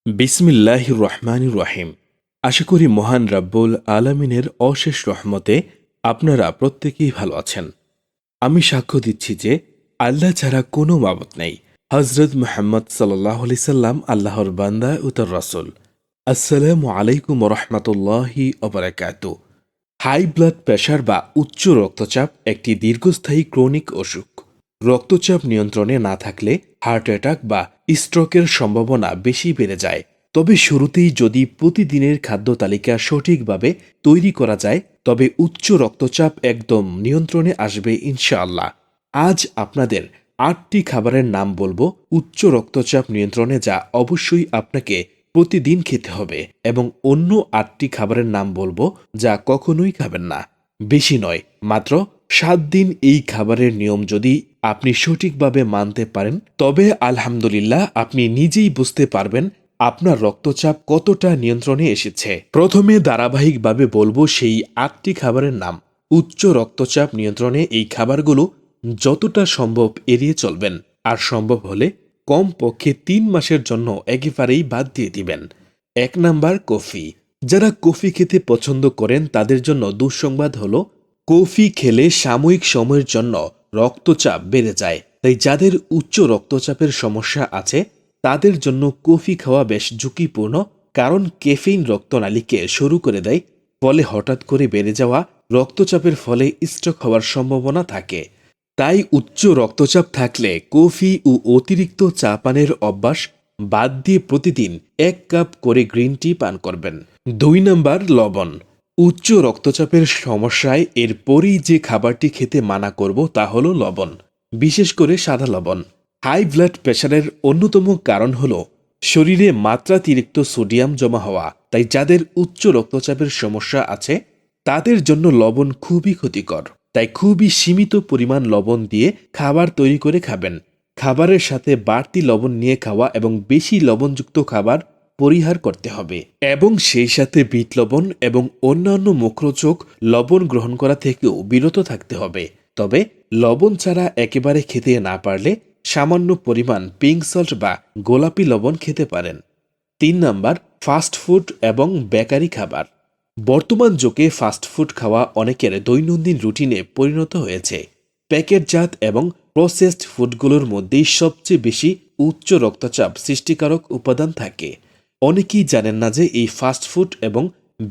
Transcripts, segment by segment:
বিসমিল্লাহির রহমানির রহিম। আশা করি মহান রাব্বুল আলামিনের অশেষ রহমতে আপনারা প্রত্যেকেই ভালো আছেন। আমি সাক্ষ্য দিচ্ছি যে আল্লাহ ছাড়া কোনো মাবুদ নেই। হজরত মুহাম্মদ সাল্লাল্লাহু আলাইহি সাল্লাম আল্লাহর বান্দা ও তার রাসূল। আসসালামু আলাইকুম ওয়া রাহমাতুল্লাহি ওয়া বারাকাতুহু। হাই ব্লাড প্রেশার বা উচ্চ রক্তচাপ একটি দীর্ঘস্থায়ী ক্রনিক অসুখ। রক্তচাপ নিয়ন্ত্রণে না থাকলে হার্ট অ্যাটাক বা স্ট্রোকের সম্ভাবনা বেশি বেড়ে যায়। তবে শুরুতেই যদি প্রতিদিনের খাদ্য তালিকা সঠিকভাবে তৈরি করা যায় তবে উচ্চ রক্তচাপ একদম নিয়ন্ত্রণে আসবে ইনশাআল্লাহ। আজ আপনাদের ৮টি খাবারের নাম বলবো উচ্চ রক্তচাপ নিয়ন্ত্রণে, যা অবশ্যই আপনাকে প্রতিদিন খেতে হবে, এবং অন্য ৮টি খাবারের নাম বলবো যা কখনোই খাবেন না। বেশি নয়, মাত্র ৭ দিন এই খাবারের নিয়ম যদি আপনি সঠিকভাবে মানতে পারেন তবে আলহামদুলিল্লাহ আপনি নিজেই বুঝতে পারবেন আপনার রক্তচাপ কতটা নিয়ন্ত্রণে এসেছে। প্রথমে ধারাবাহিকভাবে বলবো সেই ৮টি খাবারের নাম। উচ্চ রক্তচাপ নিয়ন্ত্রণে এই খাবারগুলো যতটা সম্ভব এড়িয়ে চলবেন, আর সম্ভব হলে কমপক্ষে ৩ মাসের জন্য একেবারেই বাদ দিয়ে দিবেন। ১ নাম্বার, কফি। যারা কফি খেতে পছন্দ করেন তাদের জন্য দুঃসংবাদ হলো কফি খেলে সাময়িক সময়ের জন্য রক্তচাপ বেড়ে যায়। তাই যাদের উচ্চ রক্তচাপের সমস্যা আছে তাদের জন্য কফি খাওয়া বেশ ঝুঁকিপূর্ণ, কারণ ক্যাফেইন রক্তনালীকে সরু করে দেয়, ফলে হঠাৎ করে বেড়ে যাওয়া রক্তচাপের ফলে স্ট্রোক হওয়ার সম্ভাবনা থাকে। তাই উচ্চ রক্তচাপ থাকলে কফি ও অতিরিক্ত চা পানের অভ্যাস বাদ দিয়ে প্রতিদিন ১ কাপ করে গ্রিন টি পান করবেন। ২ নাম্বার, লবণ। উচ্চ রক্তচাপের সমস্যায় এরপরই যে খাবারটি খেতে মানা করব তা হলো লবণ, বিশেষ করে সাদা লবণ। হাই ব্লাড প্রেশারের অন্যতম কারণ হলো শরীরে মাত্রাতিরিক্ত সোডিয়াম জমা হওয়া। তাই যাদের উচ্চ রক্তচাপের সমস্যা আছে তাদের জন্য লবণ খুবই ক্ষতিকর। তাই খুবই সীমিত পরিমাণ লবণ দিয়ে খাবার তৈরি করে খাবেন। খাবারের সাথে বাড়তি লবণ নিয়ে খাওয়া এবং বেশি লবণযুক্ত খাবার পরিহার করতে হবে, এবং সেই সাথে বিট লবণ এবং অন্যান্য মুখরোচক লবণ গ্রহণ করা থেকেও বিরত থাকতে হবে। তবে লবণ ছাড়া একেবারে খেতে না পারলে সামান্য পরিমাণ পিঙ্ক সল্ট বা গোলাপি লবণ খেতে পারেন। ৩ নাম্বার, ফাস্ট ফুড এবং বেকারি খাবার। বর্তমান যুগে ফাস্টফুড খাওয়া অনেকের দৈনন্দিন রুটিনে পরিণত হয়েছে। প্যাকেটজাত এবং প্রসেসড ফুডগুলোর মধ্যেই সবচেয়ে বেশি উচ্চ রক্তচাপ সৃষ্টিকারক উপাদান থাকে। অনেকেই জানেন না যে এই ফাস্টফুড এবং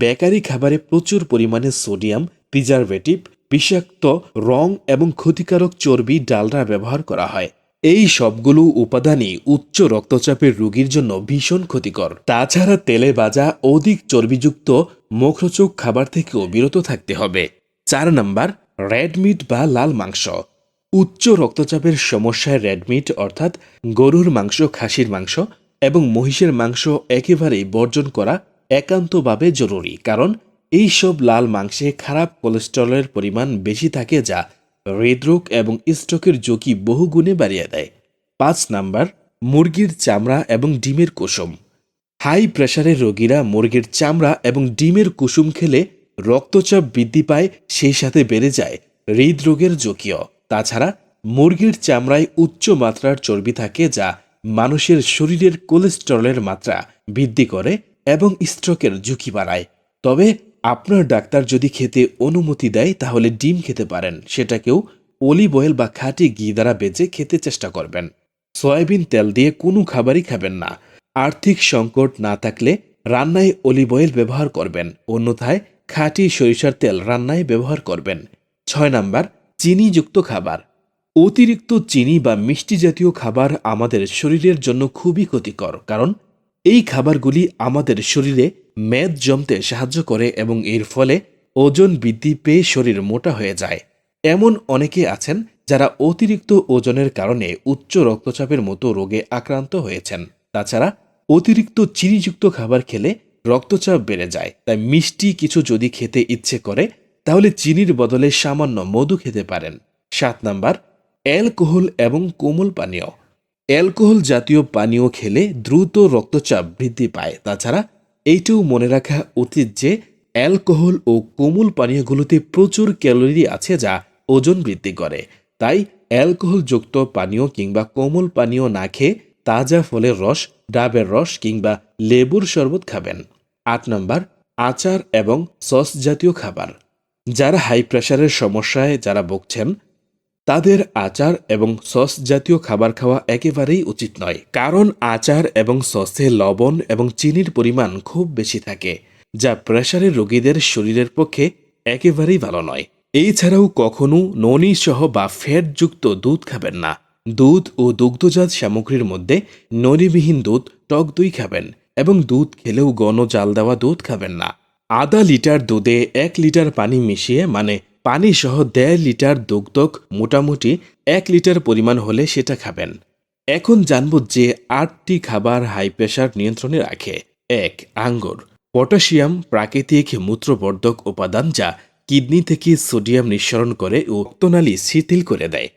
বেকারি খাবারে প্রচুর পরিমাণে সোডিয়াম, প্রিজারভেটিভ, বিষাক্ত রং এবং ক্ষতিকারক চর্বি, ডালডা ব্যবহার করা হয়। এই সবগুলো উপাদানই উচ্চ রক্তচাপের রোগীর জন্য ভীষণ ক্ষতিকর। তাছাড়া তেলে ভাজা অধিক চর্বিযুক্ত মুখরোচক খাবার থেকেও বিরত থাকতে হবে। ৪ নাম্বার, রেড মিট বা লাল মাংস। উচ্চ রক্তচাপের সমস্যায় রেড মিট অর্থাৎ গরুর মাংস, খাসির মাংস এবং মহিষের মাংস একেবারেই বর্জন করা একান্তভাবে জরুরি, কারণ এই সব লাল মাংসে খারাপ কোলেস্টেরলের পরিমাণ বেশি থাকে, যা হৃদরোগ এবং স্ট্রোকের ঝুঁকি বহুগুণে বাড়িয়ে দেয়। ৫ নাম্বার, মুরগির চামড়া এবং ডিমের কুসুম। হাই প্রেশারের রোগীরা মুরগির চামড়া এবং ডিমের কুসুম খেলে রক্তচাপ বৃদ্ধি পায়, সেই সাথে বেড়ে যায় হৃদরোগের ঝুঁকিও। তাছাড়া মুরগির চামড়ায় উচ্চ মাত্রার চর্বি থাকে, যা মানুষের শরীরের কোলেস্টেরলের মাত্রা বৃদ্ধি করে এবং স্ট্রোকের ঝুঁকি বাড়ায়। তবে আপনার ডাক্তার যদি খেতে অনুমতি দেয় তাহলে ডিম খেতে পারেন, সেটাকেও অলিভ অয়েল বা খাঁটি ঘি দ্বারা বেজে খেতে চেষ্টা করবেন। সয়াবিন তেল দিয়ে কোনো খাবারই খাবেন না। আর্থিক সংকট না থাকলে রান্নায় অলিভ অয়েল ব্যবহার করবেন, অন্যথায় খাঁটি সরিষার তেল রান্নায় ব্যবহার করবেন। ৬ নাম্বার, চিনিযুক্ত খাবার। অতিরিক্ত চিনি বা মিষ্টি জাতীয় খাবার আমাদের শরীরের জন্য খুবই ক্ষতিকর, কারণ এই খাবারগুলি আমাদের শরীরে মেদ জমতে সাহায্য করে এবং এর ফলে ওজন বৃদ্ধি পেয়ে শরীর মোটা হয়ে যায়। এমন অনেকে আছেন যারা অতিরিক্ত ওজনের কারণে উচ্চ রক্তচাপের মতো রোগে আক্রান্ত হয়েছেন। তাছাড়া অতিরিক্ত চিনিযুক্ত খাবার খেলে রক্তচাপ বেড়ে যায়। তাই মিষ্টি কিছু যদি খেতে ইচ্ছে করে তাহলে চিনির বদলে সামান্য মধু খেতে পারেন। ৭ নাম্বার, অ্যালকোহল এবং কোমল পানীয়। অ্যালকোহল জাতীয় পানীয় খেলে দ্রুত রক্তচাপ বৃদ্ধি পায়। তাছাড়া এইটাও মনে রাখা উচিত যে অ্যালকোহল ও কোমল পানীয়গুলোতে প্রচুর ক্যালোরি আছে, যা ওজন বৃদ্ধি করে। তাই অ্যালকোহলযুক্ত পানীয় কিংবা কোমল পানীয় না খেয়ে তাজা ফলের রস, ডাবের রস কিংবা লেবুর শরবত খাবেন। 8 নম্বর, আচার এবং সস জাতীয় খাবার। যারা হাই প্রেশারের সমস্যায় ভুগছেন তাদের আচার এবং সস জাতীয় খাবার খাওয়া একেবারেই উচিত নয়, কারণ আচার এবং সসে লবণ এবং চিনির পরিমাণ খুব বেশি থাকে, যা প্রেশারের রোগীদের শরীরের পক্ষে একেবারেই ভালো নয়। এছাড়াও কখনো ননি সহ বা ফ্যাটযুক্ত দুধ খাবেন না। দুধ ও দুগ্ধজাত সামগ্রীর মধ্যে ননিবিহীন দুধ, টক দই খাবেন এবং দুধ খেলেও ঘন জাল দেওয়া দুধ খাবেন না। আধা লিটার দুধে 1 লিটার পানি মিশিয়ে মানে পানি সহ 1.5 লিটার দুগ্ধক মোটামুটি 1 লিটার পরিমাণ হলে সেটা খাবেন। এখন জানব যে 8টি খাবার হাই প্রেশার নিয়ন্ত্রণে রাখে। 1. আঙ্গুর। পটাশিয়াম প্রাকৃতিক মূত্রবর্ধক উপাদান যা কিডনি থেকে সোডিয়াম নিঃসরণ করে ও রক্তনালী শিথিল করে দেয়।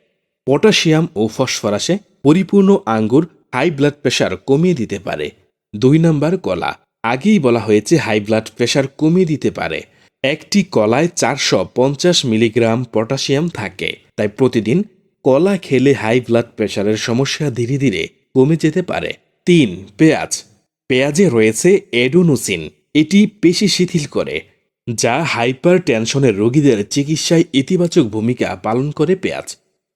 পটাশিয়াম ও ফসফরাসে পরিপূর্ণ আঙ্গুর হাই ব্লাড প্রেশার কমিয়ে দিতে পারে। 2 নম্বর, কলা। আগেই বলা হয়েছে হাই ব্লাড প্রেশার কমিয়ে দিতে পারে। একটি কলায় 450 মিলিগ্রাম পটাশিয়াম থাকে, তাই প্রতিদিন কলা খেলে হাই ব্লাড প্রেশারের সমস্যা ধীরে ধীরে কমে যেতে পারে। 3. পেঁয়াজ। পেঁয়াজে রয়েছে এডোনোসিন, এটি পেশি শিথিল করে, যা হাইপার টেনশনের রোগীদের চিকিৎসায় ইতিবাচক ভূমিকা পালন করে। পেঁয়াজ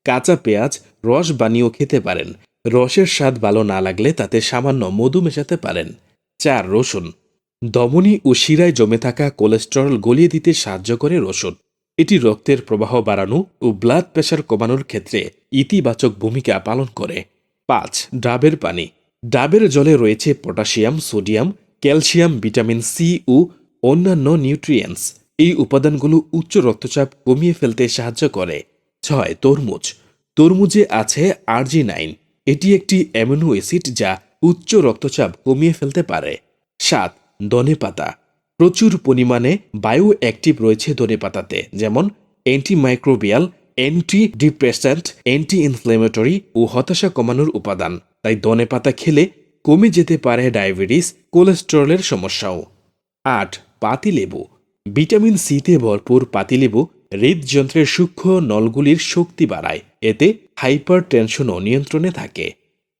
কাঁচা পেঁয়াজ রস বানিয়েও খেতে পারেন। রসের স্বাদ ভালো না লাগলে তাতে সামান্য মধু মেশাতে পারেন। 4. রসুন। ধমনী ও শিরায় জমে থাকা কোলেস্টেরল গলিয়ে দিতে সাহায্য করে রসুন। এটি রক্তের প্রবাহ বাড়ানো ও ব্লাড প্রেশার কমানোর ক্ষেত্রে ইতিবাচক ভূমিকা পালন করে। 5. ডাবের পানি। ডাবের জলে রয়েছে potassium, sodium, calcium, vitamin C ও অন্যান্য নিউট্রিয়েন্টস। এই উপাদানগুলো উচ্চ রক্তচাপ কমিয়ে ফেলতে সাহায্য করে। 6. তরমুজ। তরমুজে আছে আর্জিনাইন, এটি একটি অ্যামিনো অ্যাসিড যা উচ্চ রক্তচাপ কমিয়ে ফেলতে পারে। 7. ধনেপাতা। প্রচুর পরিমাণে বায়ো অ্যাক্টিভ রয়েছে ধনেপাতাতে, যেমন antimicrobial, anti depressant, anti inflammatory ও হতাশা কমানোর উপাদান। তাই ধনেপাতা খেলে কমে যেতে পারে ডায়াবেটিস, কোলেস্টেরলের সমস্যাও। 8. পাতিলেবু। ভিটামিন সিতে ভরপুর পাতিলেবু হৃদযন্ত্রের সূক্ষ্ম নলগুলির শক্তি বাড়ায়, এতে হাইপার টেনশনও নিয়ন্ত্রণে থাকে।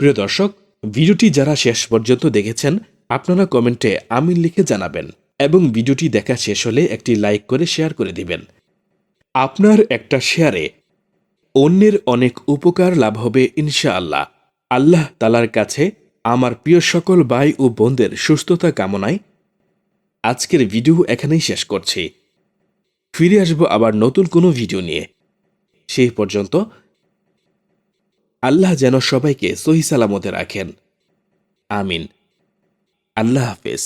প্রিয় দর্শক, ভিডিওটি যারা শেষ পর্যন্ত দেখেছেন আপনারা কমেন্টে আমিন লিখে জানাবেন এবং ভিডিওটি দেখা শেষ হলে একটি লাইক করে শেয়ার করে দিবেন। আপনার একটা শেয়ারে অন্যের অনেক উপকার লাভ হবে ইনশাআল্লাহ। আল্লাহ তাআলার কাছে আমার প্রিয় সকল ভাই ও বোনদের সুস্থতা কামনায় আজকের ভিডিও এখানেই শেষ করছি। ফিরে আসবো আবার নতুন কোনো ভিডিও নিয়ে। সেই পর্যন্ত আল্লাহ যেন সবাইকে সহি সালামতে রাখেন। আমিন। আল্লাহ হাফেজ।